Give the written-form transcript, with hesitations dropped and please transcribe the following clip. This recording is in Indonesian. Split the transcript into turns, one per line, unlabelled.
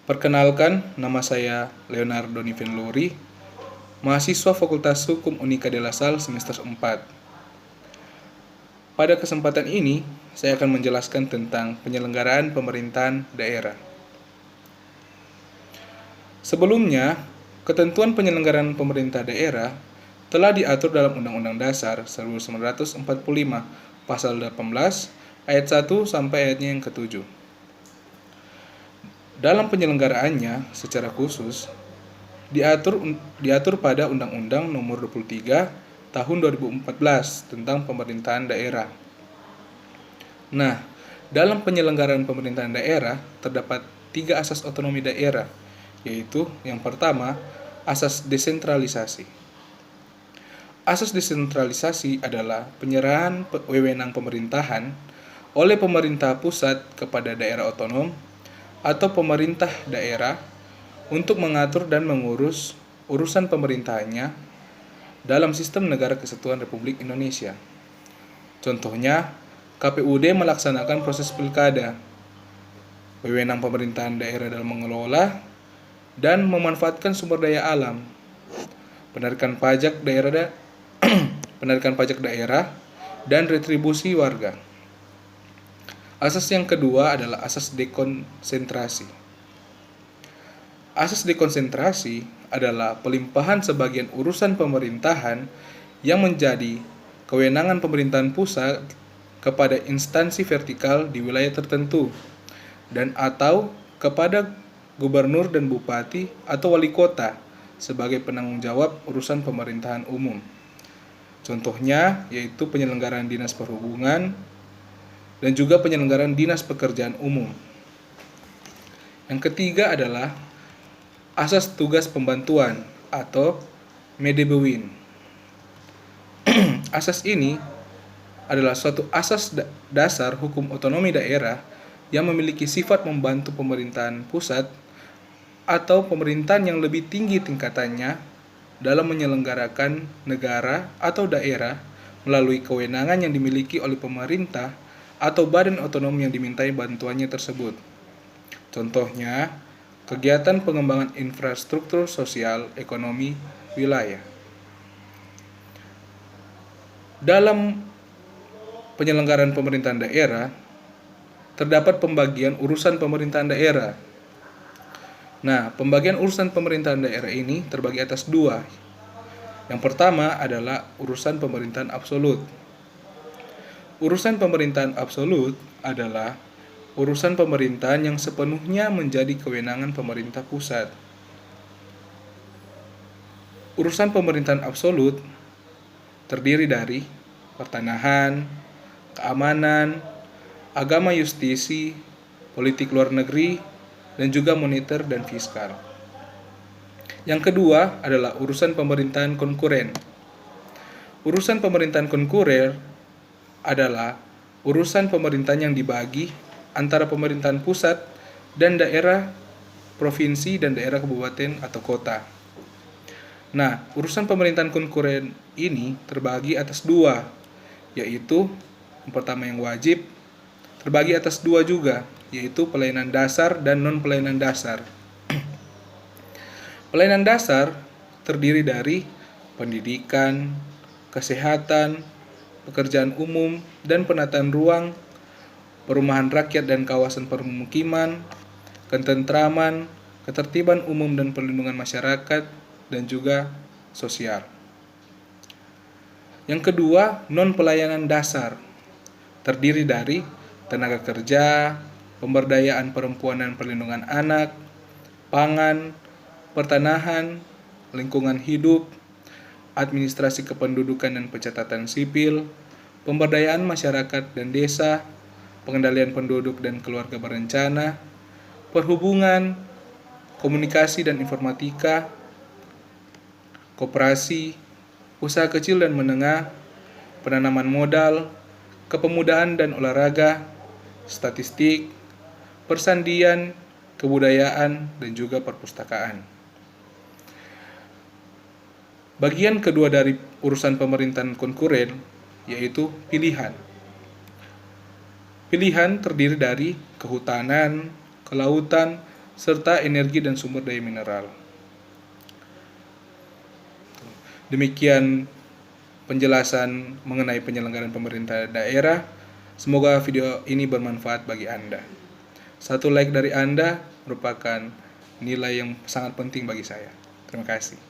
Perkenalkan, nama saya Leonardo Nivenluri, mahasiswa Fakultas Hukum Unika de La Salle semester 4. Pada kesempatan ini, saya akan menjelaskan tentang penyelenggaraan pemerintahan daerah. Sebelumnya, ketentuan penyelenggaraan pemerintah daerah telah diatur dalam Undang-Undang Dasar 1945 Pasal 18 ayat 1 sampai ayatnya yang ke-7. Dalam penyelenggaraannya secara khusus diatur pada Undang-Undang Nomor 23 Tahun 2014 tentang pemerintahan daerah. Nah, dalam penyelenggaraan pemerintahan daerah terdapat 3 asas otonomi daerah, yaitu yang pertama, asas desentralisasi. Asas desentralisasi adalah penyerahan wewenang pemerintahan oleh pemerintah pusat kepada daerah otonom atau pemerintah daerah untuk mengatur dan mengurus urusan pemerintahannya dalam sistem negara kesatuan Republik Indonesia. Contohnya, KPUD melaksanakan proses pilkada, wewenang pemerintahan daerah dalam mengelola dan memanfaatkan sumber daya alam, penarikan pajak daerah, dan retribusi warga. Asas yang kedua adalah asas dekonsentrasi. Asas dekonsentrasi adalah pelimpahan sebagian urusan pemerintahan yang menjadi kewenangan pemerintahan pusat kepada instansi vertikal di wilayah tertentu dan atau kepada gubernur dan bupati atau wali kota sebagai penanggung jawab urusan pemerintahan umum. Contohnya yaitu penyelenggaraan dinas perhubungan dan juga penyelenggaraan dinas pekerjaan umum. Yang ketiga adalah asas tugas pembantuan atau Medebewin. Asas ini adalah suatu asas dasar hukum otonomi daerah yang memiliki sifat membantu pemerintahan pusat atau pemerintahan yang lebih tinggi tingkatannya dalam menyelenggarakan negara atau daerah melalui kewenangan yang dimiliki oleh pemerintah atau badan otonom yang dimintai bantuannya tersebut. Contohnya, kegiatan pengembangan infrastruktur sosial ekonomi wilayah. Dalam penyelenggaraan pemerintahan daerah, terdapat pembagian urusan pemerintahan daerah. Nah, pembagian urusan pemerintahan daerah ini terbagi atas 2. Yang pertama adalah urusan pemerintahan absolut. Urusan pemerintahan absolut adalah urusan pemerintahan yang sepenuhnya menjadi kewenangan pemerintah pusat. Urusan pemerintahan absolut terdiri dari pertanahan, keamanan, agama justisi, politik luar negeri, dan juga moneter dan fiskal. Yang kedua adalah urusan pemerintahan konkuren. Urusan pemerintahan konkuren adalah urusan pemerintahan yang dibagi antara pemerintahan pusat dan daerah, provinsi, dan daerah kabupaten atau kota. Nah, urusan pemerintahan konkuren ini terbagi atas 2, yaitu yang pertama yang wajib, terbagi atas 2 juga, yaitu pelayanan dasar dan non-pelayanan dasar. Pelayanan dasar terdiri dari pendidikan, kesehatan, pekerjaan umum, dan penataan ruang, perumahan rakyat dan kawasan permukiman, ketentraman, ketertiban umum dan perlindungan masyarakat, dan juga sosial. Yang kedua, non-pelayanan dasar, terdiri dari tenaga kerja, pemberdayaan perempuan dan perlindungan anak, pangan, pertanahan, lingkungan hidup, administrasi kependudukan dan pencatatan sipil, pemberdayaan masyarakat dan desa, pengendalian penduduk dan keluarga berencana, perhubungan, komunikasi dan informatika, koperasi, usaha kecil dan menengah, penanaman modal, kepemudaan dan olahraga, statistik, persandian, kebudayaan, dan juga perpustakaan. Bagian kedua dari urusan pemerintahan konkuren yaitu pilihan. Pilihan terdiri dari kehutanan, kelautan, serta energi dan sumber daya mineral. Demikian penjelasan mengenai penyelenggaraan pemerintah daerah. Semoga video ini bermanfaat bagi Anda. 1 like dari Anda merupakan nilai yang sangat penting bagi saya. Terima kasih.